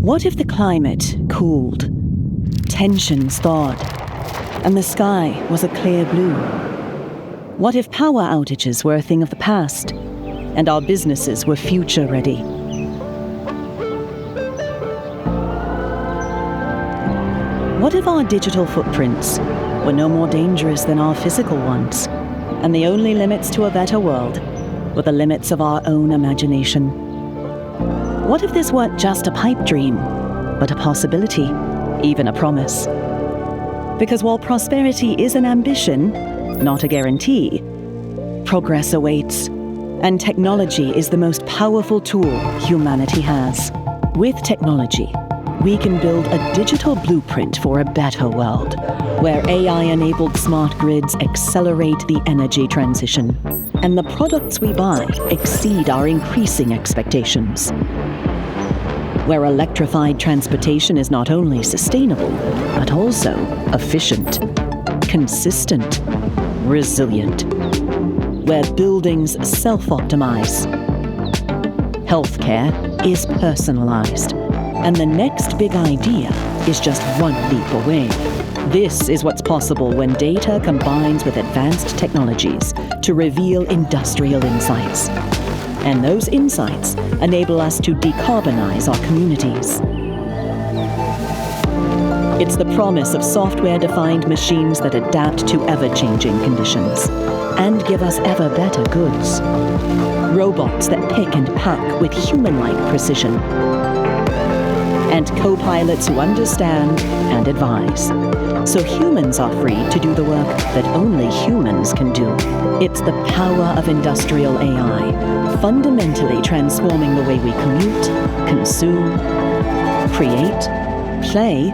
What if the climate cooled, tensions thawed, and the sky was a clear blue? What if power outages were a thing of the past, and our businesses were future-ready? What if our digital footprints were no more dangerous than our physical ones, and the only limits to a better world were the limits of our own imagination? What if this weren't just a pipe dream, but a possibility, even a promise? Because while prosperity is an ambition, not a guarantee, progress awaits, and technology is the most powerful tool humanity has. With technology, we can build a digital blueprint for a better world, where AI-enabled smart grids accelerate the energy transition, and the products we buy exceed our increasing expectations. Where electrified transportation is not only sustainable, but also efficient, consistent, resilient. Where buildings self-optimize. Healthcare is personalized, and the next big idea is just one leap away. This is what's possible when data combines with advanced technologies to reveal industrial insights. And those insights enable us to decarbonize our communities. It's the promise of software-defined machines that adapt to ever-changing conditions and give us ever better goods. Robots that pick and pack with human-like precision. And co-pilots who understand and advise. So humans are free to do the work that only humans can do. It's the power of industrial AI, fundamentally transforming the way we commute, consume, create, play,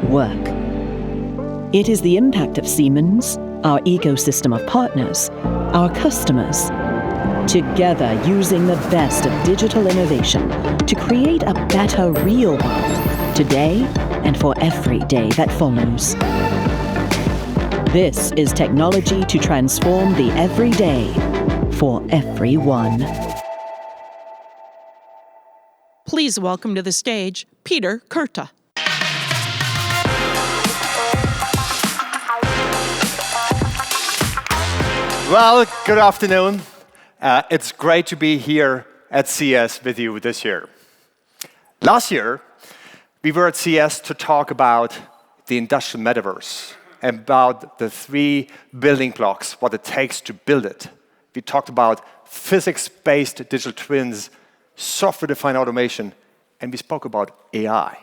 work. It is the impact of Siemens, our ecosystem of partners, our customers, together using the best of digital innovation to create a better real world, today and for every day that follows. This is technology to transform the everyday for everyone. Please welcome to the stage Peter Kurta. Well, good afternoon. It's great to be here at CES with you this year. Last year, we were at CES to talk about the industrial metaverse, about the 3 building blocks, what it takes to build it. We talked about physics-based digital twins, software-defined automation, and we spoke about AI.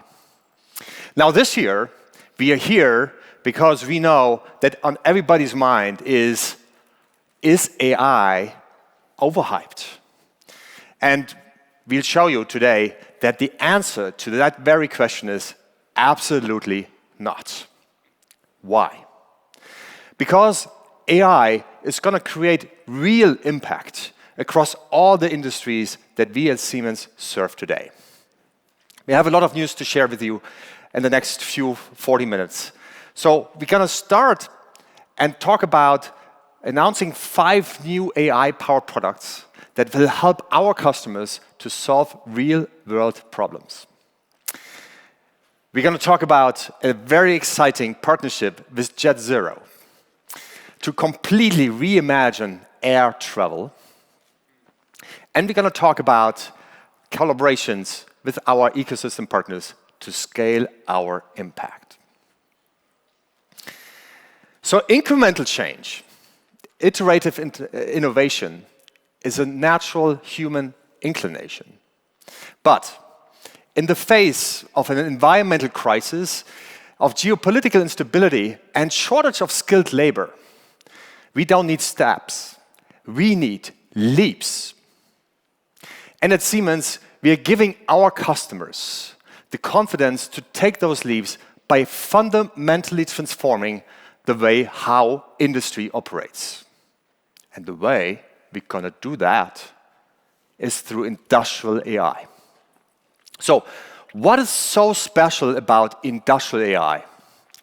Now this year, we are here because we know that on everybody's mind is AI overhyped? And we'll show you today that the answer to that very question is absolutely not. Why? Because AI is going to create real impact across all the industries that we at Siemens serve today. We have a lot of news to share with you in the next 40 minutes. So we're going to start and talk about announcing 5 new AI-powered products that will help our customers to solve real-world problems. We're going to talk about a very exciting partnership with JetZero to completely reimagine air travel. And we're going to talk about collaborations with our ecosystem partners to scale our impact. So incremental change, iterative innovation is a natural human inclination. But in the face of an environmental crisis, of geopolitical instability, and shortage of skilled labor, we don't need steps. We need leaps. And at Siemens, we are giving our customers the confidence to take those leaps by fundamentally transforming the way how industry operates. And the way we're going to do that is through industrial AI. So, what is so special about industrial AI?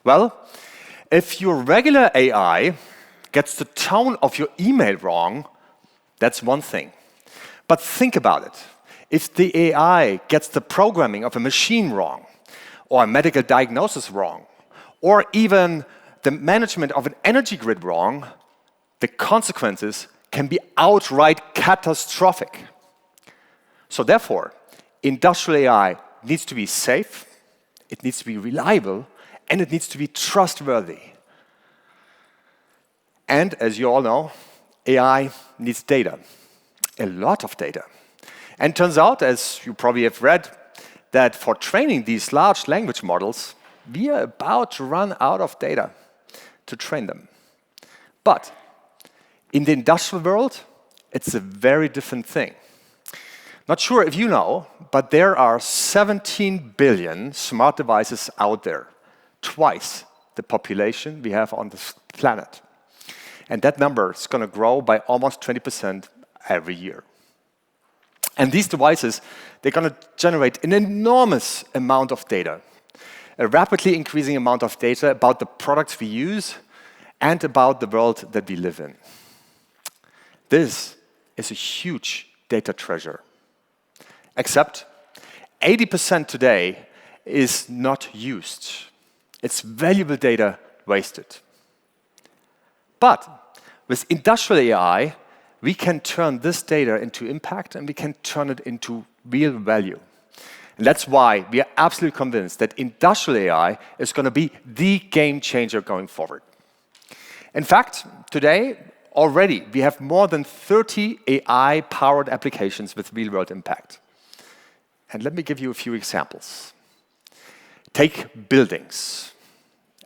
Well, if your regular AI gets the tone of your email wrong, that's one thing. But think about it. If the AI gets the programming of a machine wrong, or a medical diagnosis wrong, or even the management of an energy grid wrong, the consequences can be outright catastrophic. So therefore, industrial AI needs to be safe, it needs to be reliable, and it needs to be trustworthy. And as you all know, AI needs data, a lot of data. And turns out, as you probably have read, that for training these large language models, we are about to run out of data to train them. But in the industrial world, it's a very different thing. Not sure if you know, but there are 17 billion smart devices out there, twice the population we have on this planet. And that number is going to grow by almost 20% every year. And these devices, they're going to generate an enormous amount of data, a rapidly increasing amount of data about the products we use and about the world that we live in. This is a huge data treasure. Except 80% today is not used. It's valuable data wasted. But with industrial AI, we can turn this data into impact and we can turn it into real value. And that's why we are absolutely convinced that industrial AI is going to be the game changer going forward. In fact, today, already, we have more than 30 AI-powered applications with real-world impact. And let me give you a few examples. Take buildings.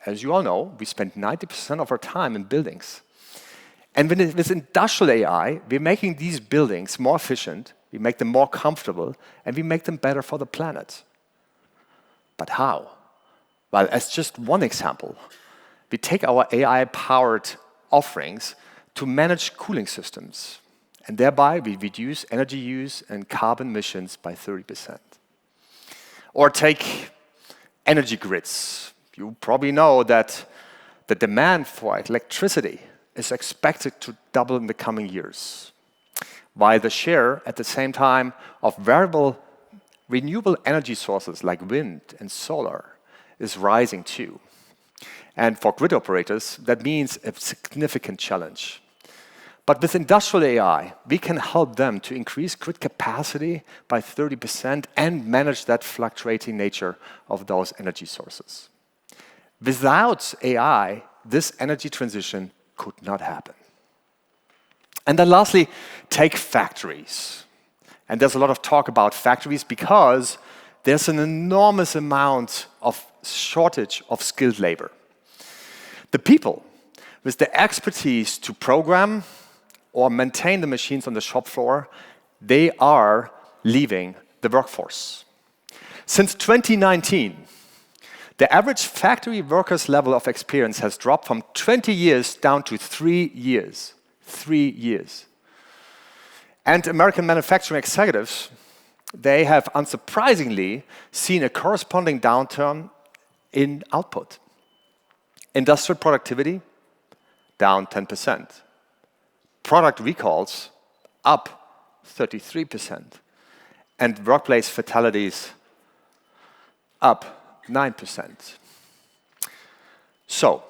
As you all know, we spend 90% of our time in buildings. And with industrial AI, we're making these buildings more efficient, we make them more comfortable, and we make them better for the planet. But how? Well, as just one example, we take our AI-powered offerings to manage cooling systems. And thereby, we reduce energy use and carbon emissions by 30%. Or take energy grids. You probably know that the demand for electricity is expected to double in the coming years, while the share, at the same time, of variable renewable energy sources like wind and solar is rising too. And for grid operators, that means a significant challenge. But with industrial AI, we can help them to increase grid capacity by 30% and manage that fluctuating nature of those energy sources. Without AI, this energy transition could not happen. And then lastly, take factories. And there's a lot of talk about factories because there's an enormous amount of shortage of skilled labor. The people with the expertise to program or maintain the machines on the shop floor, they are leaving the workforce. Since 2019, the average factory worker's level of experience has dropped from 20 years down to 3 years. 3 years. And American manufacturing executives, they have unsurprisingly seen a corresponding downturn in output. Industrial productivity, down 10%. Product recalls, up 33%. And workplace fatalities, up 9%. So,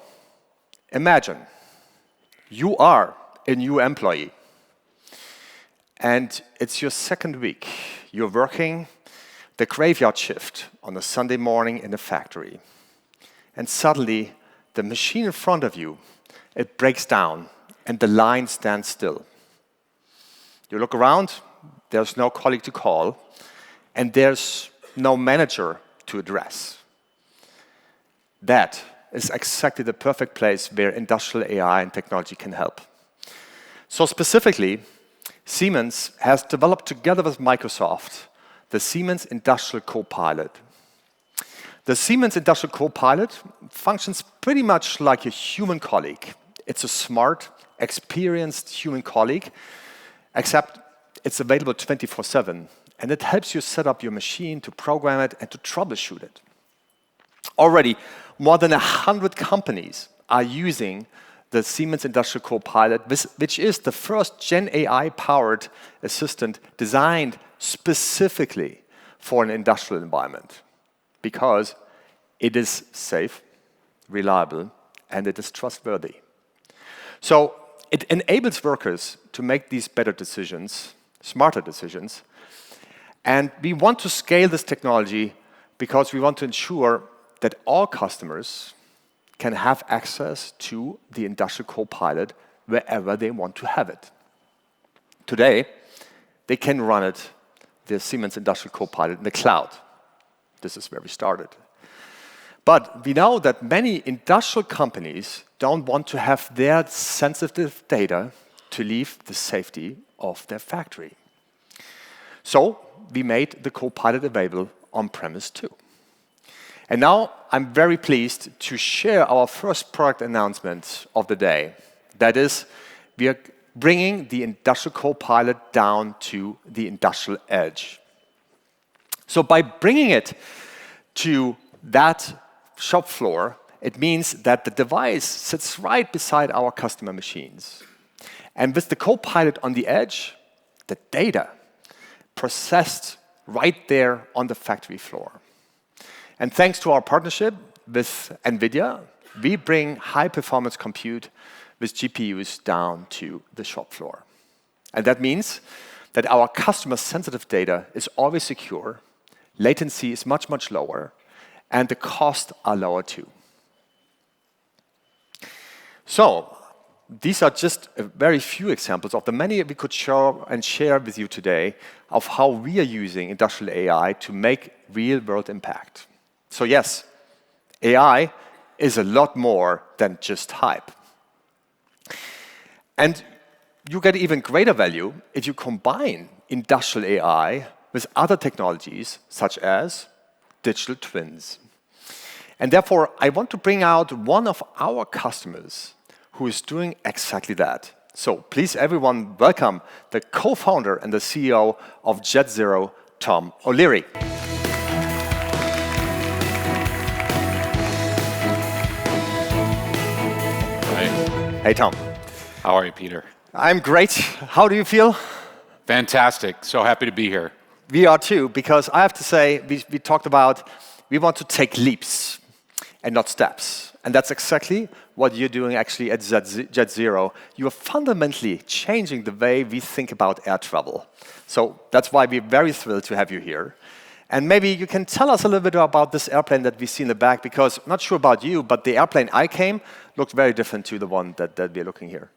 imagine you are a new employee and it's your second week. You're working the graveyard shift on a Sunday morning in a factory. And suddenly, the machine in front of you, it breaks down and the line stands still. You look around, there's no colleague to call, and there's no manager to address. That is exactly the perfect place where industrial AI and technology can help. So specifically, Siemens has developed together with Microsoft the Siemens Industrial Copilot. The Siemens Industrial Copilot functions pretty much like a human colleague. It's a smart, experienced human colleague, except it's available 24/7, and it helps you set up your machine, to program it, and to troubleshoot it. Already, more than 100 companies are using the Siemens Industrial Copilot, which is the first Gen AI-powered assistant designed specifically for an industrial environment because it is safe, reliable, and it is trustworthy. So it enables workers to make these better decisions, smarter decisions, and we want to scale this technology because we want to ensure that all customers can have access to the industrial co-pilot wherever they want to have it. Today, they can run it, the Siemens Industrial Co-Pilot, in the cloud. This is where we started. But we know that many industrial companies don't want to have their sensitive data to leave the safety of their factory. So we made the Co-Pilot available on-premise too. And now I'm very pleased to share our first product announcement of the day. That is, we are bringing the industrial co-pilot down to the industrial edge. So by bringing it to that shop floor, it means that the device sits right beside our customer machines. And with the co-pilot on the edge, the data processed right there on the factory floor. And thanks to our partnership with NVIDIA, we bring high-performance compute with GPUs down to the shop floor. And that means that our customer-sensitive data is always secure, latency is much, much lower, and the costs are lower too. So these are just a very few examples of the many we could show and share with you today of how we are using industrial AI to make real-world impact. So yes, AI is a lot more than just hype. And you get even greater value if you combine industrial AI with other technologies, such as digital twins. And therefore, I want to bring out one of our customers who is doing exactly that. So please, everyone, welcome the co-founder and the CEO of JetZero, Tom O'Leary. Hey, Tom. How are you, Peter? I'm great. How do you feel? Fantastic. So happy to be here. We are too, because I have to say, we talked about we want to take leaps and not steps. And that's exactly what you're doing actually at JetZero. You are fundamentally changing the way we think about air travel. So that's why we're very thrilled to have you here. And maybe you can tell us a little bit about this airplane that we see in the back, because I'm not sure about you, but the airplane I came looked very different to the one that we're looking here.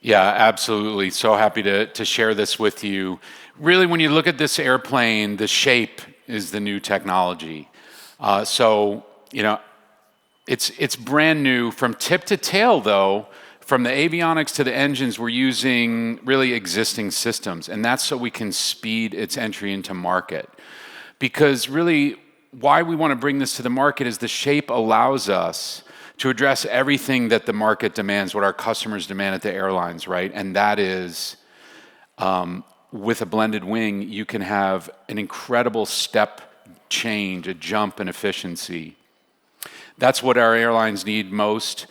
Yeah, absolutely. So happy to share this with you. Really, when you look at this airplane, the shape is the new technology. It's brand new from tip to tail, though. From the avionics to the engines, we're using really existing systems, and that's so we can speed its entry into market. Because really, why we want to bring this to the market is the shape allows us to address everything that the market demands, what our customers demand at the airlines, right? And that is, with a blended wing, you can have an incredible step change, a jump in efficiency. That's what our airlines need most.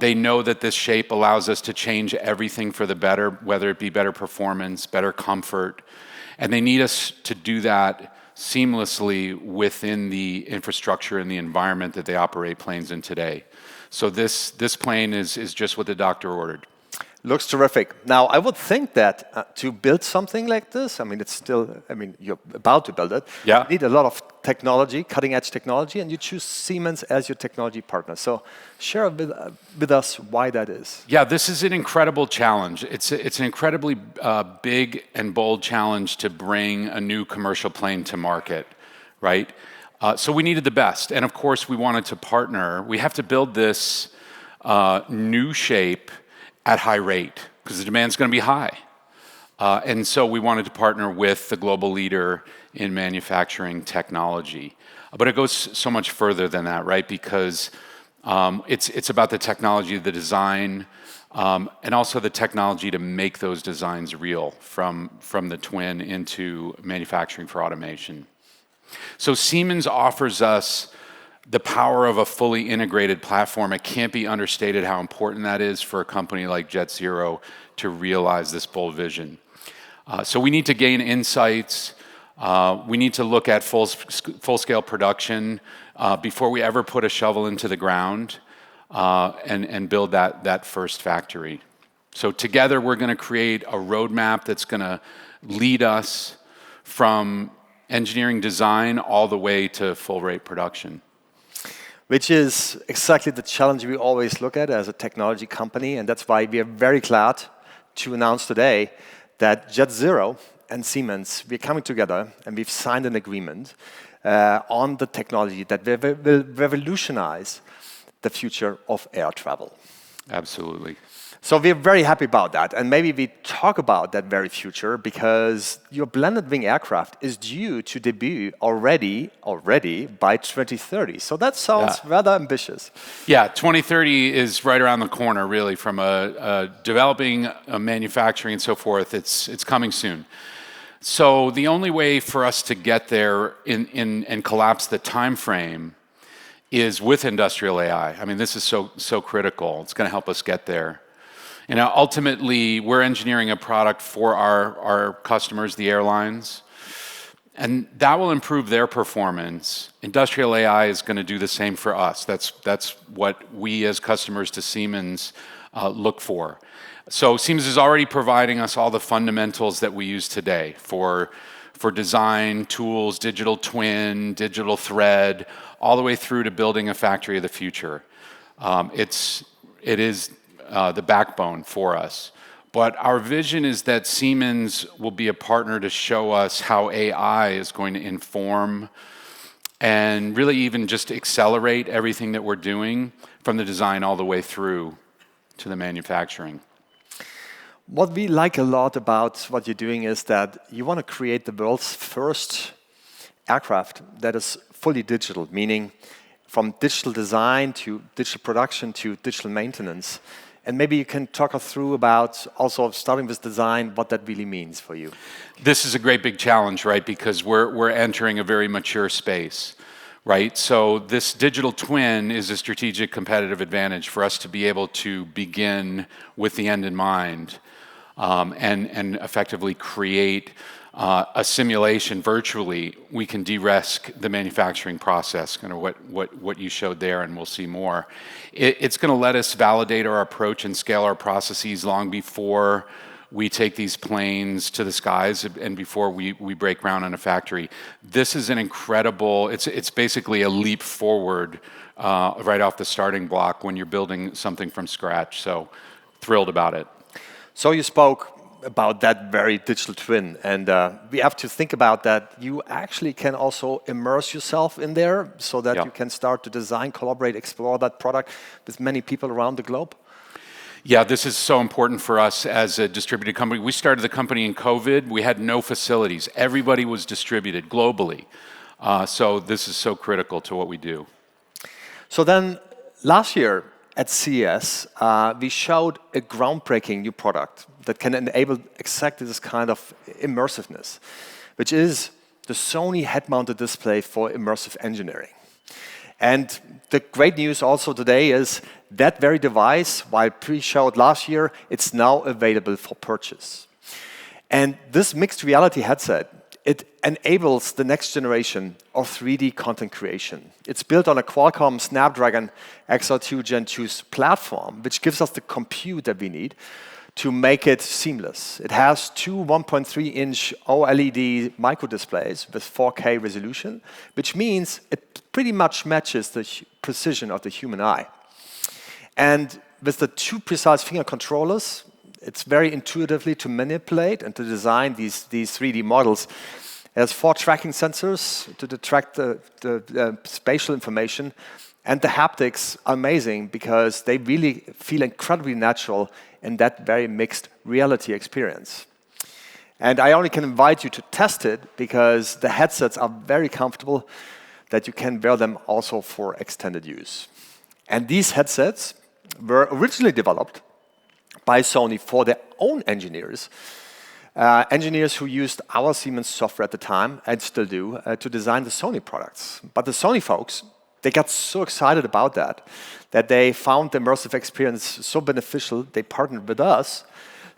They know that this shape allows us to change everything for the better, whether it be better performance, better comfort. And they need us to do that seamlessly within the infrastructure and the environment that they operate planes in today. So this plane is just what the doctor ordered. Looks terrific. Now, I would think that to build something like this, you're about to build it, yeah. You need a lot of technology, cutting-edge technology, and you choose Siemens as your technology partner. So share with us why that is. Yeah, this is an incredible challenge. It's an incredibly big and bold challenge to bring a new commercial plane to market, right? So we needed the best. And of course, we wanted to partner. We have to build this new shape at high rate, because the demand's going to be high. And so we wanted to partner with the global leader in manufacturing technology. But it goes so much further than that, right? Because it's about the technology, the design, and also the technology to make those designs real from the twin into manufacturing for automation. So Siemens offers us the power of a fully integrated platform. It can't be understated how important that is for a company like JetZero to realize this bold vision. So we need to gain insights. We need to look at full-scale production before we ever put a shovel into the ground and build that first factory. So together we're going to create a roadmap that's going to lead us from engineering design all the way to full-rate production. Which is exactly the challenge we always look at as a technology company, and that's why we are very glad to announce today that JetZero and Siemens, we're coming together and we've signed an agreement on the technology that will revolutionize the future of air travel. Absolutely. So we're very happy about that, and maybe we talk about that very future because your blended wing aircraft is due to debut already by 2030. So that sounds rather ambitious. Yeah, 2030 is right around the corner, really, from developing, manufacturing, and so forth. It's coming soon. So the only way for us to get there and collapse the time frame is with industrial AI. I mean, this is so critical. It's going to help us get there. You know, ultimately, we're engineering a product for our customers, the airlines, and that will improve their performance. Industrial AI is going to do the same for us. That's what we as customers to Siemens look for. So Siemens is already providing us all the fundamentals that we use today for design, tools, digital twin, digital thread, all the way through to building a factory of the future. It is the backbone for us. But our vision is that Siemens will be a partner to show us how AI is going to inform and really even just accelerate everything that we're doing from the design all the way through to the manufacturing. What we like a lot about what you're doing is that you want to create the world's first aircraft that is fully digital, meaning from digital design to digital production to digital maintenance. And maybe you can talk us through about also starting with design, what that really means for you. This is a great big challenge, right? Because we're entering a very mature space, right? So this digital twin is a strategic competitive advantage for us to be able to begin with the end in mind and effectively create a simulation virtually. We can de-risk the manufacturing process, kind of what you showed there, and we'll see more. It's going to let us validate our approach and scale our processes long before we take these planes to the skies and before we break ground on a factory. This is an incredible, it's basically a leap forward right off the starting block when you're building something from scratch. So thrilled about it. So you spoke about that very digital twin, and we have to think about that. You actually can also immerse yourself in there so that you can start to design, collaborate, explore that product with many people around the globe. Yeah, this is so important for us as a distributed company. We started the company in COVID. We had no facilities. Everybody was distributed globally. So this is so critical to what we do. So then last year at CES, we showed a groundbreaking new product that can enable exactly this kind of immersiveness, which is the Sony head-mounted display for immersive engineering. And the great news also today is that very device, while pre-showed last year, it's now available for purchase. And this mixed reality headset, it enables the next generation of 3D content creation. It's built on a Qualcomm Snapdragon XR2 Gen 2 platform, which gives us the compute that we need to make it seamless. It has two 1.3-inch OLED microdisplays with 4K resolution, which means it pretty much matches the precision of the human eye. And with the two precise finger controllers, it's very intuitively to manipulate and to design these 3D models. It has 4 tracking sensors to detect the spatial information, and the haptics are amazing because they really feel incredibly natural in that very mixed reality experience. And I only can invite you to test it because the headsets are very comfortable that you can wear them also for extended use. And these headsets were originally developed by Sony for their own engineers, engineers who used our Siemens software at the time, and still do, to design the Sony products. But the Sony folks, they got so excited about that they found the immersive experience so beneficial, they partnered with us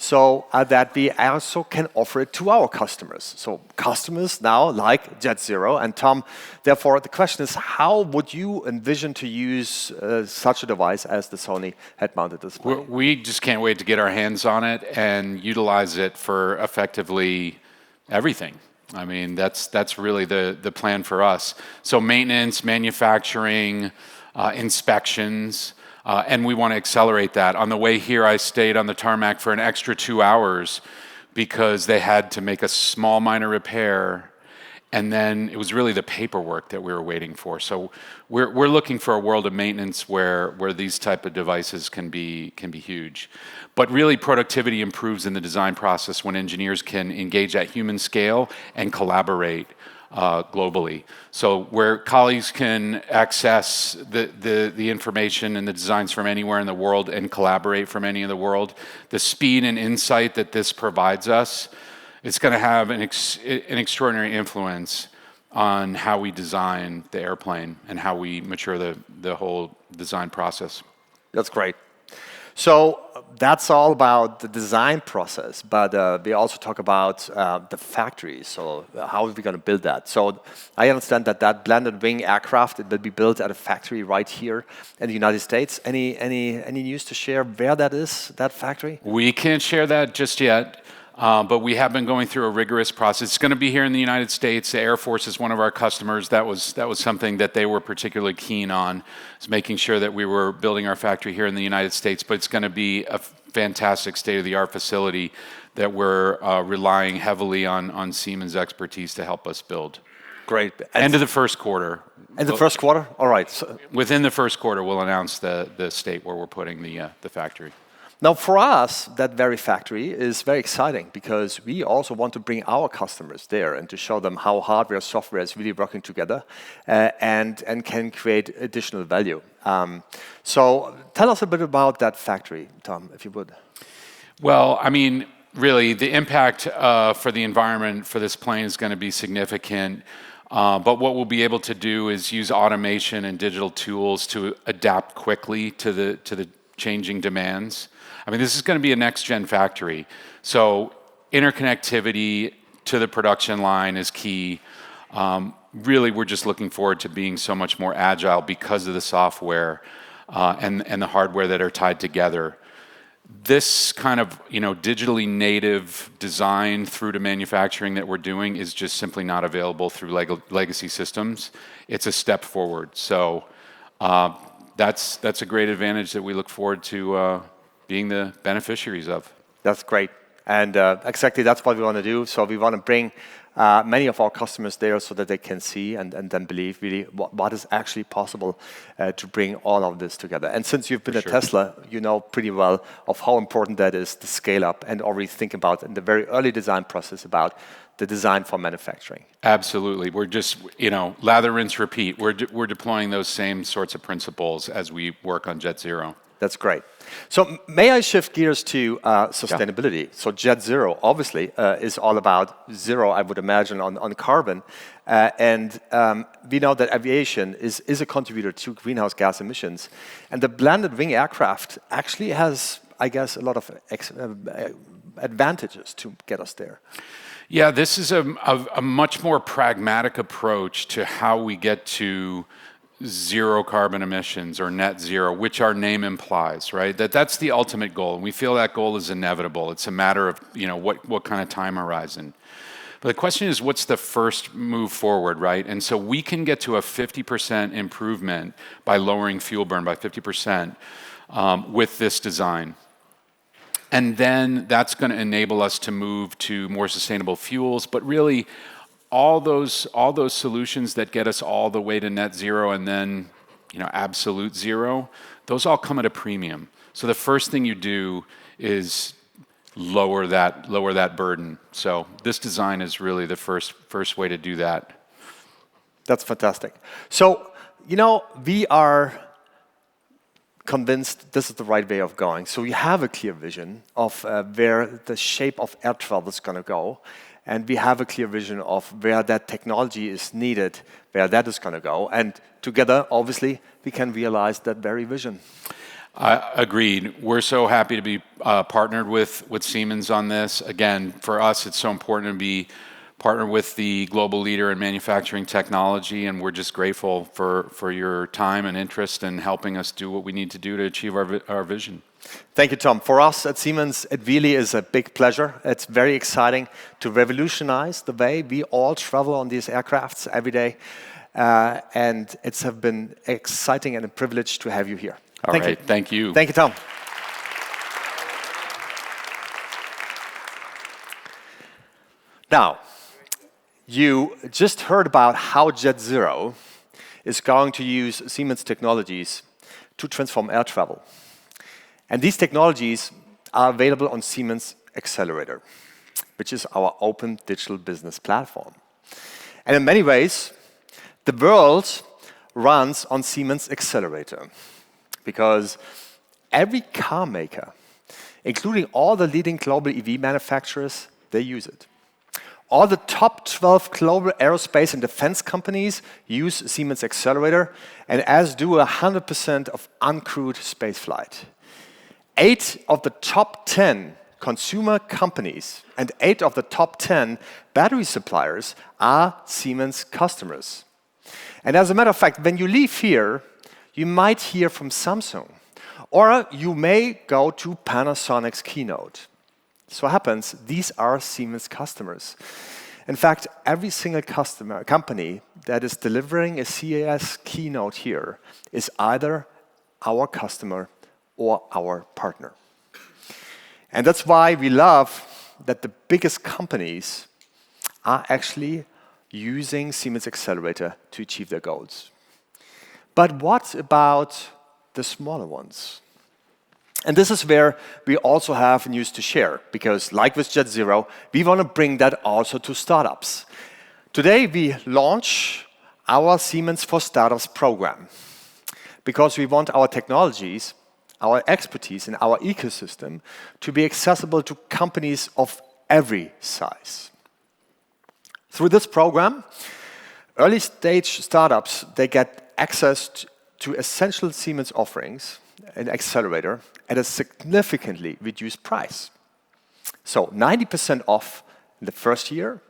so that we also can offer it to our customers. So customers now like JetZero. And Tom, therefore, the question is, how would you envision to use such a device as the Sony head-mounted display? We just can't wait to get our hands on it and utilize it for effectively everything. I mean, that's really the plan for us. So maintenance, manufacturing, inspections, and we want to accelerate that. On the way here, I stayed on the tarmac for an extra 2 hours because they had to make a small minor repair, and then it was really the paperwork that we were waiting for. So we're looking for a world of maintenance where these type of devices can be huge. But really, productivity improves in the design process when engineers can engage at human scale and collaborate globally. So where colleagues can access the information and the designs from anywhere in the world and collaborate from any in the world, the speed and insight that this provides us, it's going to have an extraordinary influence on how we design the airplane and how we mature the whole design process. That's great. So that's all about the design process, but we also talk about the factory. So how are we going to build that? So I understand that blended wing aircraft, it will be built at a factory right here in the United States. Any news to share where that is, that factory? We can't share that just yet. But we have been going through a rigorous process. It's going to be here in the United States. The Air Force is one of our customers. That was something that they were particularly keen on, is making sure that we were building our factory here in the United States. But it's going to be a fantastic state-of-the-art facility that we're relying heavily on Siemens expertise to help us build. Great. End of the first quarter. In the first quarter? All right. So within the first quarter, we'll announce the state where we're putting the factory. now, for us, that very factory is very exciting because we also want to bring our customers there and to show them how hardware and software is really working together and can create additional value. So tell us a bit about that factory, Tom, if you would. Well, I mean, really, the impact for the environment for this plane is going to be significant. But what we'll be able to do is use automation and digital tools to adapt quickly to the changing demands. I mean, this is going to be a next-gen factory. So interconnectivity to the production line is key. Really, we're just looking forward to being so much more agile because of the software and the hardware that are tied together. This kind of digitally native design through to manufacturing that we're doing is just simply not available through legacy systems. It's a step forward. So that's a great advantage that we look forward to being the beneficiaries of. That's great. And exactly that's what we want to do. So we want to bring many of our customers there so that they can see and then believe really what is actually possible to bring all of this together. And since you've been at Tesla, you know pretty well of how important that is to scale up and already think about in the very early design process about the design for manufacturing. Absolutely. We're just, lather, rinse, repeat. We're deploying those same sorts of principles as we work on JetZero. That's great. So may I shift gears to sustainability? Yeah. So JetZero obviously is all about zero, I would imagine, on carbon. And we know that aviation is a contributor to greenhouse gas emissions. And the blended wing aircraft actually has, I guess, a lot of advantages to get us there. Yeah, this is a much more pragmatic approach to how we get to zero carbon emissions or net zero, which our name implies, right? That's the ultimate goal. And we feel that goal is inevitable. It's a matter of, what kind of time horizon. But the question is, what's the first move forward, right? And so we can get to a 50% improvement by lowering fuel burn by 50% with this design. And then that's going to enable us to move to more sustainable fuels, but really all those solutions that get us all the way to net zero and then absolute zero, those all come at a premium. So the first thing you do is lower that burden. So this design is really the first way to do that. That's fantastic. So we are convinced this is the right way of going. So we have a clear vision of where the shape of air travel is going to go. And we have a clear vision of where that technology is needed, where that is going to go. And together, obviously, we can realize that very vision. Agreed. We're so happy to be partnered with Siemens on this. Again, for us, it's so important to be partnered with the global leader in manufacturing technology, and we're just grateful for your time and interest in helping us do what we need to do to achieve our vision. Thank you, Tom. For us at Siemens, it really is a big pleasure. It's very exciting to revolutionize the way we all travel on these aircrafts every day. And it's have been exciting and a privilege to have you here. Thank you. Thank you. Thank you, Tom. Now, you just heard about how JetZero is going to use Siemens technologies to transform air travel. And these technologies are available on Siemens Xcelerator, which is our open digital business platform. And in many ways, the world runs on Siemens Xcelerator because every car maker, including all the leading global EV manufacturers, they use it. All the top 12 global aerospace and defense companies use Siemens Xcelerator, and as do 100% of uncrewed spaceflight. 8 of the top 10 consumer companies and 8 of the top 10 battery suppliers are Siemens customers. And as a matter of fact, when you leave here, you might hear from Samsung, or you may go to Panasonic's keynote. So what happens, these are Siemens customers. In fact, every single company that is delivering a CES keynote here is either our customer or our partner. And that's why we love that the biggest companies are actually using Siemens Xcelerator to achieve their goals. But what about the smaller ones? And this is where we also have news to share, because like with JetZero, we want to bring that also to startups. Today, we launch our Siemens for Startups program, because we want our technologies, our expertise in our ecosystem to be accessible to companies of every size. Through this program, early stage startups, they get access to essential Siemens offerings and Xcelerator at a significantly reduced price. So 90% off in the first year,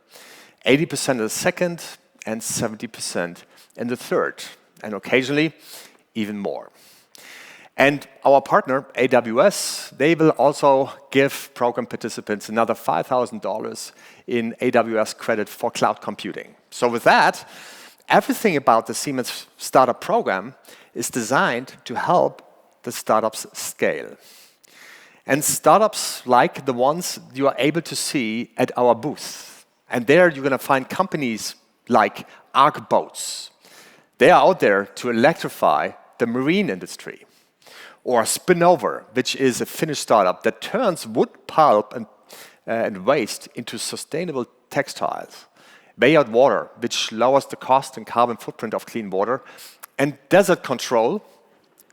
80% in the second, and 70% in the third, and occasionally even more. And our partner, AWS, they will also give program participants another $5,000 in AWS credit for cloud computing. So with that, everything about the Siemens Startup program is designed to help the startups scale. And startups like the ones you are able to see at our booth. And there you're going to find companies like Arc Boats. They are out there to electrify the marine industry. Or Spinnover, which is a Finnish startup that turns wood pulp and waste into sustainable textiles. Bayard Water, which lowers the cost and carbon footprint of clean water. And Desert Control,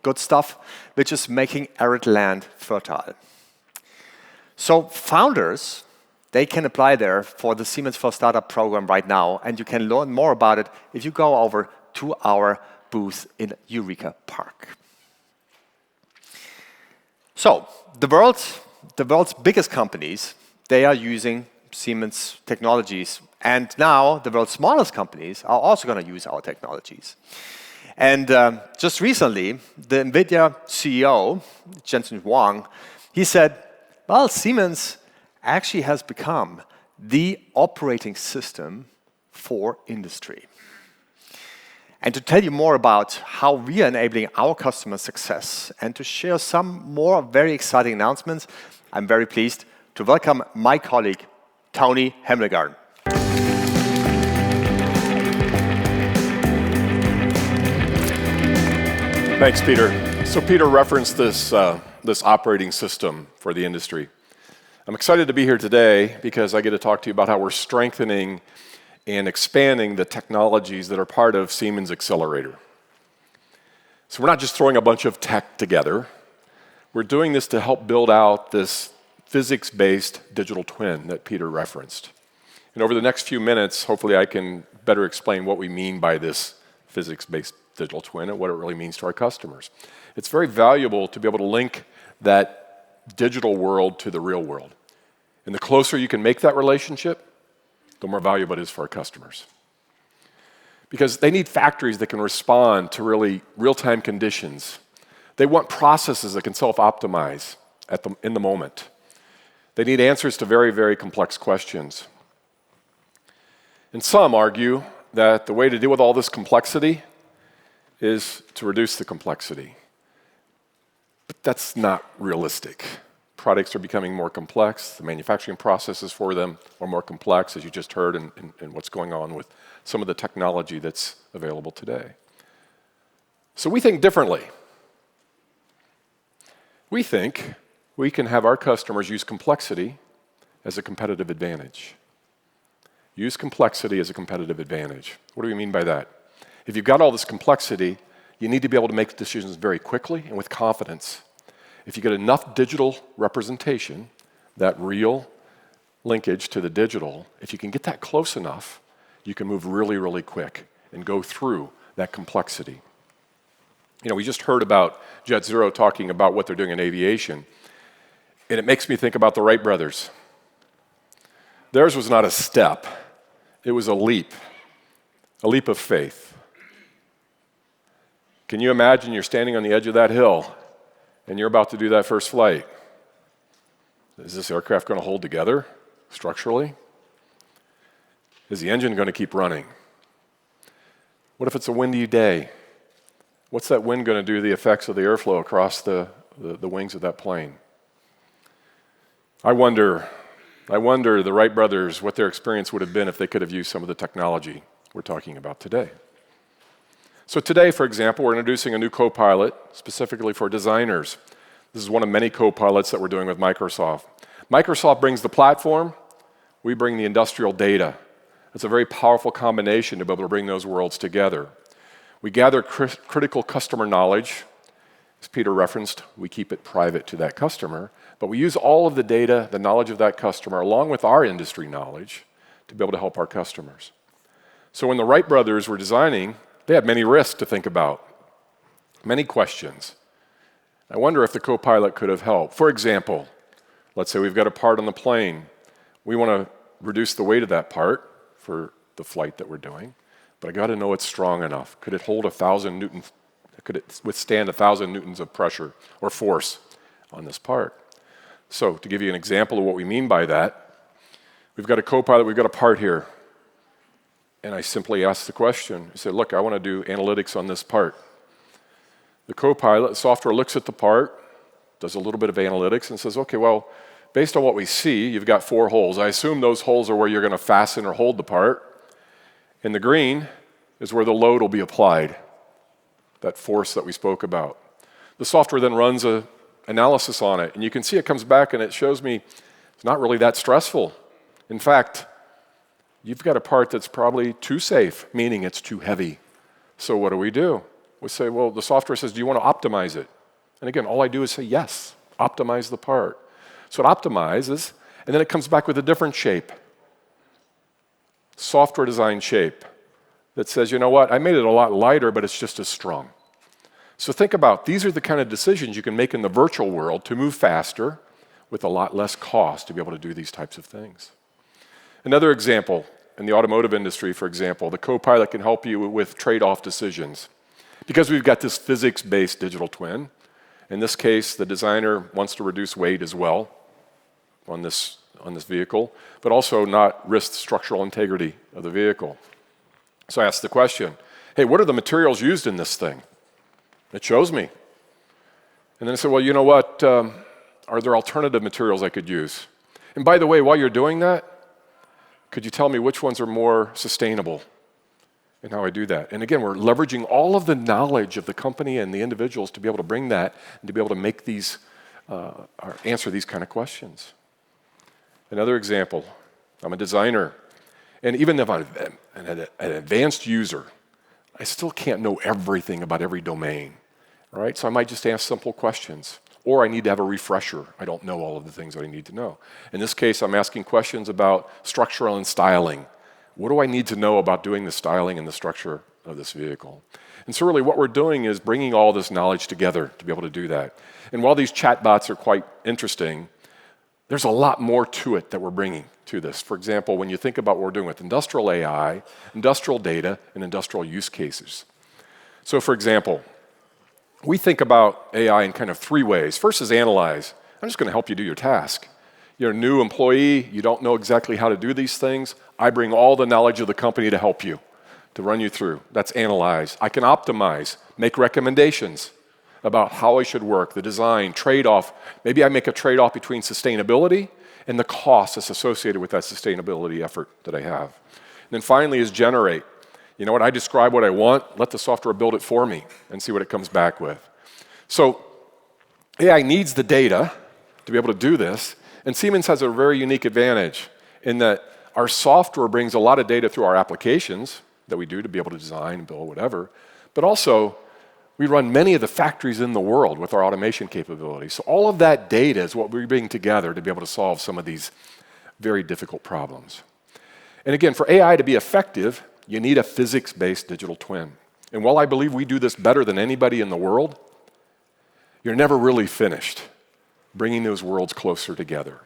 good stuff, which is making arid land fertile. So founders, they can apply there for the Siemens for Startup program right now, and you can learn more about it if you go over to our booth in Eureka Park. So the world's biggest companies, they are using Siemens technologies, and now the world's smallest companies are also going to use our technologies. And just recently, the NVIDIA CEO, Jensen Huang, he said, well, Siemens actually has become the operating system for industry. And to tell you more about how we are enabling our customer success and to share some more very exciting announcements, I'm very pleased to welcome my colleague, Tony Hemmelgarn. Thanks, Peter. So Peter referenced this operating system for the industry. I'm excited to be here today because I get to talk to you about how we're strengthening and expanding the technologies that are part of Siemens Xcelerator. So we're not just throwing a bunch of tech together. We're doing this to help build out this physics-based digital twin that Peter referenced. And over the next few minutes, hopefully I can better explain what we mean by this physics-based digital twin and what it really means to our customers. It's very valuable to be able to link that digital world to the real world. And the closer you can make that relationship, the more valuable it is for our customers. Because they need factories that can respond to really real-time conditions. They want processes that can self-optimize in the moment. They need answers to very, very complex questions. And some argue that the way to deal with all this complexity is to reduce the complexity. But that's not realistic. Products are becoming more complex. The manufacturing processes for them are more complex, as you just heard, and what's going on with some of the technology that's available today. So we think differently. We think we can have our customers use complexity as a competitive advantage. Use complexity as a competitive advantage. What do we mean by that? If you've got all this complexity, you need to be able to make decisions very quickly and with confidence. If you get enough digital representation, that real linkage to the digital, if you can get that close enough, you can move really, really quick and go through that complexity. You know, we just heard about JetZero talking about what they're doing in aviation, and it makes me think about the Wright brothers. Theirs was not a step, it was a leap of faith. Can you imagine you're standing on the edge of that hill and you're about to do that first flight? Is this aircraft going to hold together structurally? Is the engine going to keep running? What if it's a windy day? What's that wind going to do to the effects of the airflow across the wings of that plane? I wonder the Wright brothers, what their experience would have been if they could have used some of the technology we're talking about today. So today, for example, we're introducing a new co-pilot specifically for designers. This is one of many co-pilots that we're doing with Microsoft. Microsoft brings the platform, we bring the industrial data. It's a very powerful combination to be able to bring those worlds together. We gather critical customer knowledge. As Peter referenced, we keep it private to that customer, but we use all of the data, the knowledge of that customer, along with our industry knowledge, to be able to help our customers. So when the Wright brothers were designing, they had many risks to think about, many questions. I wonder if the co-pilot could have helped. For example, let's say we've got a part on the plane. We want to reduce the weight of that part for the flight that we're doing, but I got to know it's strong enough. Could it hold 1,000 newtons? Could it withstand 1,000 newtons of pressure or force on this part? So to give you an example of what we mean by that, we've got a co-pilot, we've got a part here. And I simply ask the question, I say, look, I want to do analytics on this part. The co-pilot, software looks at the part, does a little bit of analytics and says, okay, well, based on what we see, you've got 4 holes. I assume those holes are where you're going to fasten or hold the part. And the green is where the load will be applied, that force that we spoke about. The software then runs an analysis on it, and you can see it comes back and it shows me it's not really that stressful. In fact, you've got a part that's probably too safe, meaning it's too heavy. So what do? We say, well, the software says, do you want to optimize it? And again, all I do is say, yes, optimize the part. So it optimizes, and then it comes back with a different shape, software design shape, that says, you know what, I made it a lot lighter, but it's just as strong. So think about, these are the kind of decisions you can make in the virtual world to move faster with a lot less cost to be able to do these types of things. Another example, in the automotive industry, for example, the co-pilot can help you with trade-off decisions. Because we've got this physics-based digital twin, in this case, the designer wants to reduce weight as well on this vehicle, but also not risk the structural integrity of the vehicle. So I asked the question, hey, what are the materials used in this thing? It shows me. And then I said, well, you know what? Are there alternative materials I could use? And by the way, while you're doing that, could you tell me which ones are more sustainable and how I do that? And again, we're leveraging all of the knowledge of the company and the individuals to be able to bring that and to be able to make these, or answer these kind of questions. Another example, I'm a designer. And even if I'm an advanced user, I still can't know everything about every domain, right? So I might just ask simple questions, or I need to have a refresher. I don't know all of the things that I need to know. In this case, I'm asking questions about structural and styling. What do I need to know about doing the styling and the structure of this vehicle. And so really what we're doing is bringing all this knowledge together to be able to do that. And while these chatbots are quite interesting, there's a lot more to it that we're bringing to this. For example, when you think about what we're doing with industrial AI, industrial data, and industrial use cases. So for example, we think about AI in kind of three ways. First is analyze. I'm just going to help you do your task. You're a new employee, you don't know exactly how to do these things. I bring all the knowledge of the company to help you, to run you through. That's analyze. I can optimize, make recommendations about how I should work, the design, trade-off. Maybe I make a trade-off between sustainability and the cost that's associated with that sustainability effort that I have. And then finally is generate. You know what, I describe what I want, let the software build it for me and see what it comes back with. So AI needs the data to be able to do this, and Siemens has a very unique advantage in that our software brings a lot of data through our applications that we do to be able to design, build, whatever, but also we run many of the factories in the world with our automation capabilities. So all of that data is what we bring together to be able to solve some of these very difficult problems. And again, for AI to be effective, you need a physics-based digital twin. And while I believe we do this better than anybody in the world, you're never really finished bringing those worlds closer together.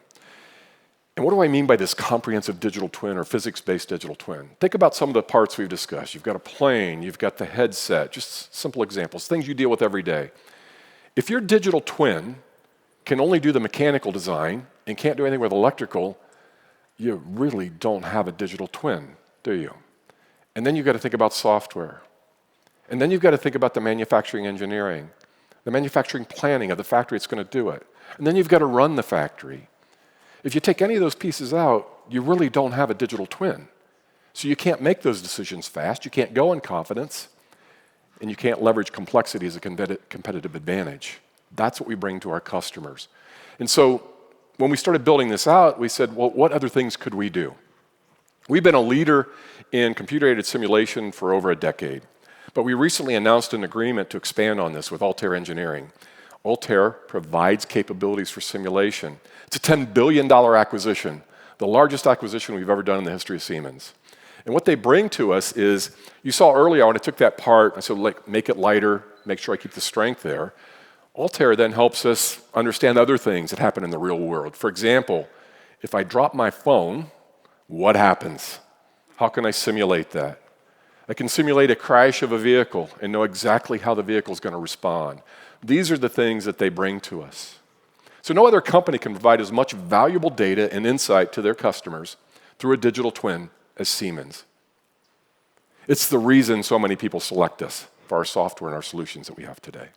And what do I mean by this comprehensive digital twin or physics-based digital twin? Think about some of the parts we've discussed. You've got a plane, you've got the headset, just simple examples, things you deal with every day. If your digital twin can only do the mechanical design and can't do anything with electrical, you really don't have a digital twin, do you? And then you've got to think about software. And then you've got to think about the manufacturing engineering, the manufacturing planning of the factory that's going to do it. And then you've got to run the factory. If you take any of those pieces out, you really don't have a digital twin. So you can't make those decisions fast, you can't go in confidence, and you can't leverage complexity as a competitive advantage. That's what we bring to our customers. And so when we started building this out, we said, well, what other things could we do? We've been a leader in computer-aided simulation for over a decade, but we recently announced an agreement to expand on this with Altair Engineering. Altair provides capabilities for simulation. It's a $10 billion acquisition, the largest acquisition we've ever done in the history of Siemens. And what they bring to us is, you saw earlier when I took that part, I said, like, make it lighter, make sure I keep the strength there. Altair then helps us understand other things that happen in the real world. For example, if I drop my phone, what happens? How can I simulate that? I can simulate a crash of a vehicle and know exactly how the vehicle is going to respond. These are the things that they bring to us. So no other company can provide as much valuable data and insight to their customers through a digital twin as Siemens. It's the reason so many people select us for our software and our solutions that we have today.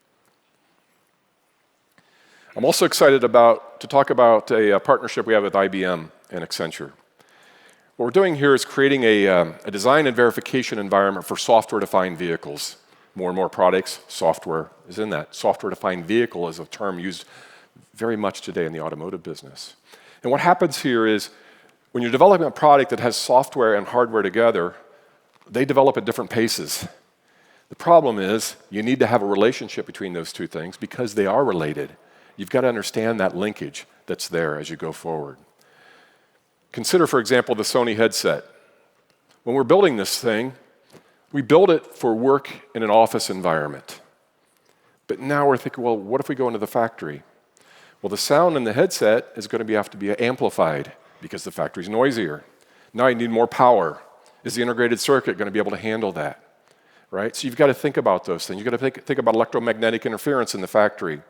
I'm also excited to talk about a partnership we have with IBM and Accenture. What we're doing here is creating a design and verification environment for software-defined vehicles. More and more products, software is in that. Software-defined vehicle is a term used very much today in the automotive business. And what happens here is when you're developing a product that has software and hardware together, they develop at different paces. The problem is you need to have a relationship between those two things because they are related. You've got to understand that linkage that's there as you go forward. Consider, for example, the Sony headset. When we're building this thing, we build it for work in an office environment. But now we're thinking, well, what if we go into the factory? Well, the sound in the headset is going to have to be amplified because the factory's noisier. Now you need more power. Is the integrated circuit going to be able to handle that? Right? So you've got to think about those things. You've got to think about electromagnetic interference in the factory.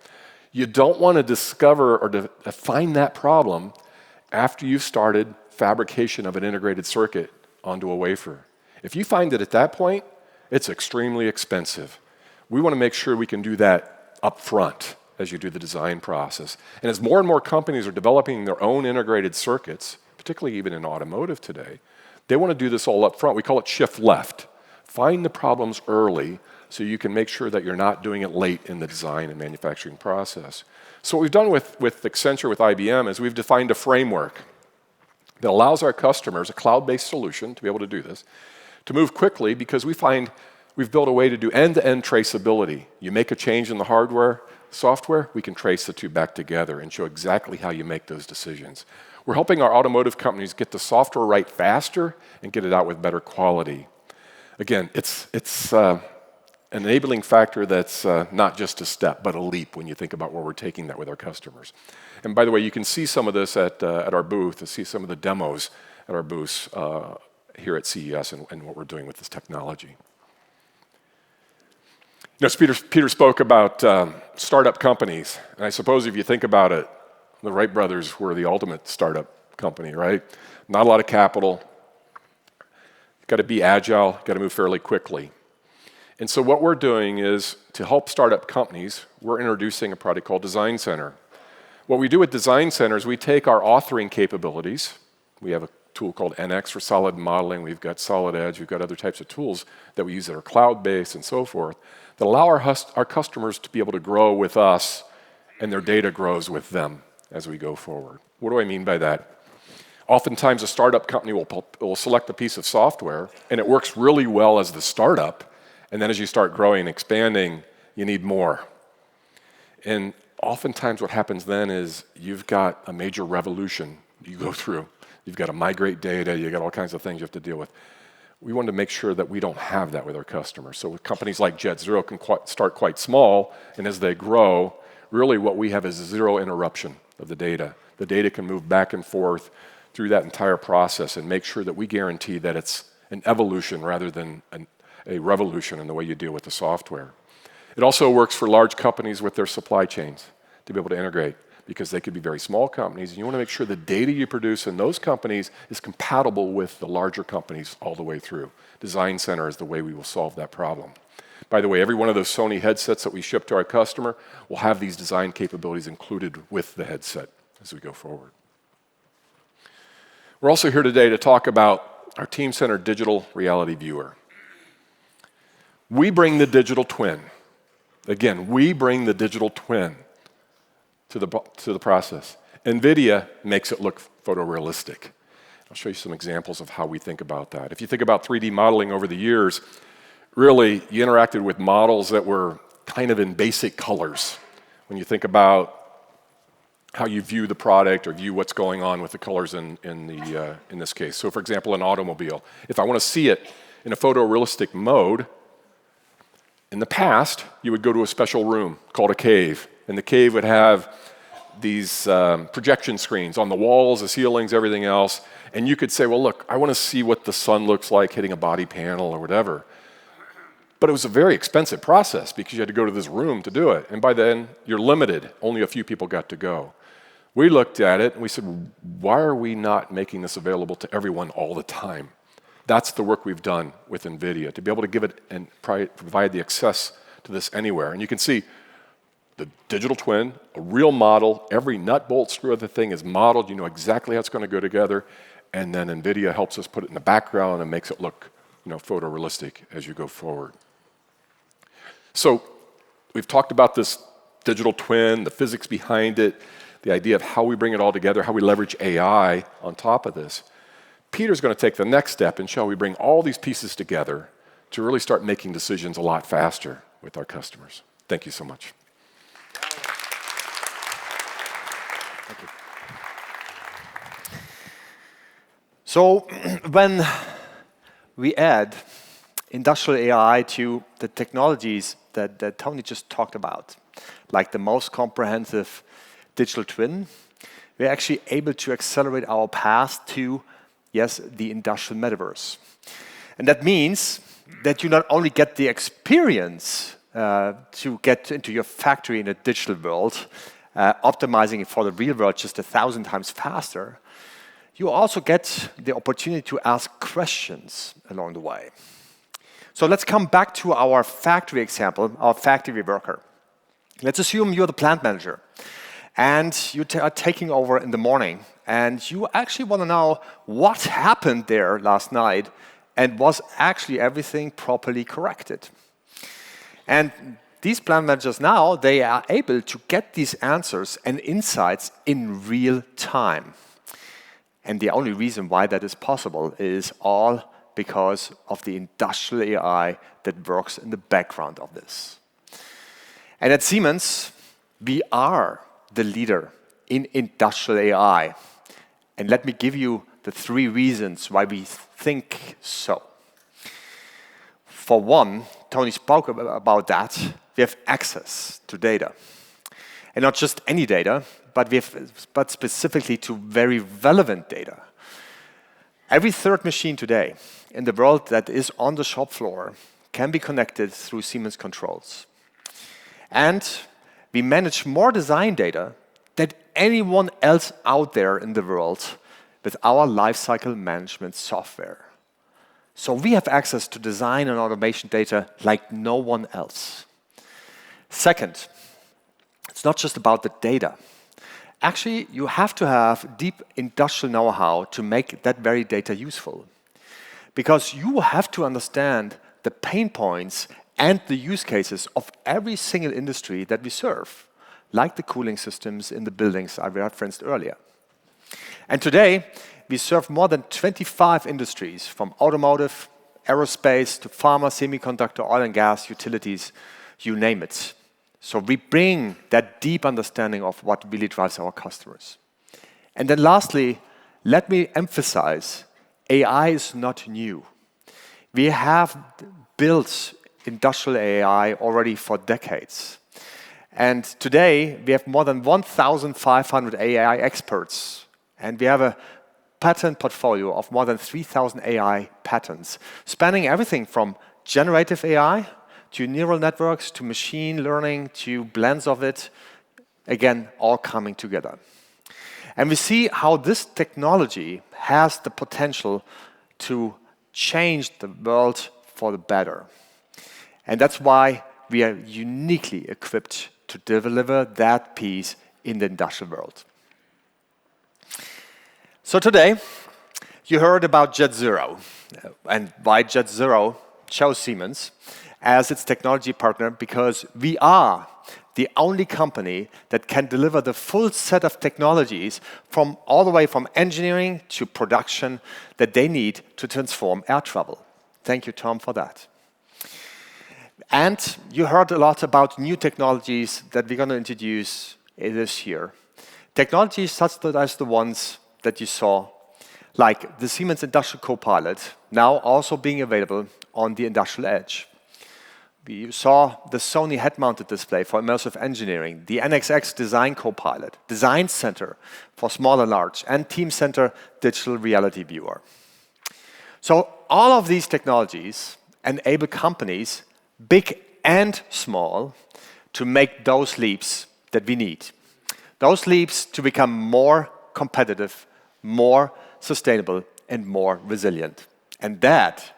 You don't want to discover or define that problem after you've started fabrication of an integrated circuit onto a wafer. If you find it at that point, it's extremely expensive. We want to make sure we can do that up front as you do the design process. And as more and more companies are developing their own integrated circuits, particularly even in automotive today, they want to do this all up front. We call it shift left. Find the problems early so you can make sure that you're not doing it late in the design and manufacturing process. So what we've done with Accenture, with IBM, is we've defined a framework that allows our customers, a cloud-based solution to be able to do this, to move quickly because we find we've built a way to do end-to-end traceability. You make a change in the hardware, software, we can trace the two back together and show exactly how you make those decisions. We're helping our automotive companies get the software right faster and get it out with better quality. Again, it's an enabling factor that's not just a step, but a leap when you think about where we're taking that with our customers. And by the way, you can see some of this at our booth, see some of the demos at our booths here at CES and what we're doing with this technology. You know, Peter spoke about startup companies, and I suppose if you think about it, the Wright brothers were the ultimate startup company, right? Not a lot of capital, got to be agile, got to move fairly quickly. And so what we're doing is, to help startup companies, we're introducing a product called Design Center. What we do with Design Center is we take our authoring capabilities. We have a tool called NX for solid modeling. We've got Solid Edge. We've got other types of tools that we use that are cloud-based and so forth, that allow our customers to be able to grow with us, and their data grows with them as we go forward. What do I mean by that? Oftentimes, a startup company will select a piece of software, and it works really well as the startup, and then as you start growing and expanding, you need more. And oftentimes what happens then is you've got a major revolution you go through. You've got to migrate data, you've got all kinds of things you have to deal with. We want to make sure that we don't have that with our customers. So with companies like JetZero can start quite small, and as they grow, really what we have is zero interruption of the data. The data can move back and forth through that entire process and make sure that we guarantee that it's an evolution rather than a revolution in the way you deal with the software. It also works for large companies with their supply chains to be able to integrate, because they could be very small companies, and you want to make sure the data you produce in those companies is compatible with the larger companies all the way through. Design Center is the way we will solve that problem. By the way, every one of those Sony headsets that we ship to our customer will have these design capabilities included with the headset as we go forward. We're also here today to talk about our Teamcenter Digital Reality Viewer. We bring the digital twin. Again, we bring the digital twin to the process. NVIDIA makes it look photorealistic. I'll show you some examples of how we think about that. If you think about 3D modeling over the years, really, you interacted with models that were kind of in basic colors. When you think about how you view the product or view what's going on with the colors in this case. So for example, an automobile. If I want to see it in a photorealistic mode, in the past, you would go to a special room called a cave, and the cave would have these projection screens on the walls, the ceilings, everything else, and you could say, well, look, I want to see what the sun looks like hitting a body panel or whatever. But it was a very expensive process because you had to go to this room to do it, and by then, you're limited. Only a few people got to go. We looked at it, and we said, why are we not making this available to everyone all the time? That's the work we've done with NVIDIA, to be able to give it and provide the access to this anywhere. And you can see the digital twin, a real model, every nut, bolt, screw of the thing is modeled, you know exactly how it's going to go together, and then NVIDIA helps us put it in the background and makes it look, you know, photorealistic as you go forward. So we've talked about this digital twin, the physics behind it, the idea of how we bring it all together, how we leverage AI on top of this. Peter's going to take the next step and show how we bring all these pieces together to really start making decisions a lot faster with our customers. Thank you so much. Thank you. So when we add industrial AI to the technologies that Tony just talked about, like the most comprehensive digital twin, we're actually able to accelerate our path to, yes, the industrial metaverse. And that means that you not only get the experience to get into your factory in a digital world, optimizing it for the real world just 1,000 times faster, you also get the opportunity to ask questions along the way. So let's come back to our factory example, our factory worker. Let's assume you're the plant manager, and you are taking over in the morning, and you actually want to know what happened there last night, and was actually everything properly corrected. And these plant managers now, they are able to get these answers and insights in real time. And the only reason why that is possible is all because of the industrial AI that works in the background of this. And at Siemens, we are the leader in industrial AI. And let me give you the 3 reasons why we think so. For one, Tony spoke about that, we have access to data. And not just any data, but specifically to very relevant data. Every third machine today in the world that is on the shop floor can be connected through Siemens controls. And we manage more design data than anyone else out there in the world with our lifecycle management software. So we have access to design and automation data like no one else. Second, it's not just about the data. Actually, you have to have deep industrial know-how to make that very data useful. Because you have to understand the pain points and the use cases of every single industry that we serve, like the cooling systems in the buildings I referenced earlier. And today, we serve more than 25 industries, from automotive, aerospace, to pharma, semiconductor, oil and gas, utilities, you name it. So we bring that deep understanding of what really drives our customers. And then lastly, let me emphasize, AI is not new. We have built industrial AI already for decades. And today, we have more than 1,500 AI experts. And we have a patent portfolio of more than 3,000 AI patents, spanning everything from generative AI to neural networks, to machine learning, to blends of it, again, all coming together. And we see how this technology has the potential to change the world for the better. And that's why we are uniquely equipped to deliver that piece in the industrial world. So today, you heard about JetZero, and why JetZero chose Siemens as its technology partner, because we are the only company that can deliver the full set of technologies from all the way from engineering to production that they need to transform air travel. Thank you, Tom, for that. And you heard a lot about new technologies that we're going to introduce this year. Technologies such as the ones that you saw, like the Siemens Industrial Copilot, now also being available on the industrial edge. You saw the Sony head-mounted display for immersive engineering, the NXX Design Copilot, Design Center for small and large, and Team Center Digital Reality Viewer. So all of these technologies enable companies, big and small, to make those leaps that we need. Those leaps to become more competitive, more sustainable, and more resilient. And that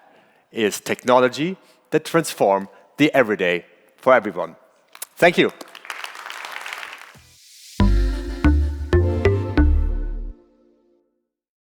is technology that transforms the everyday for everyone. Thank you.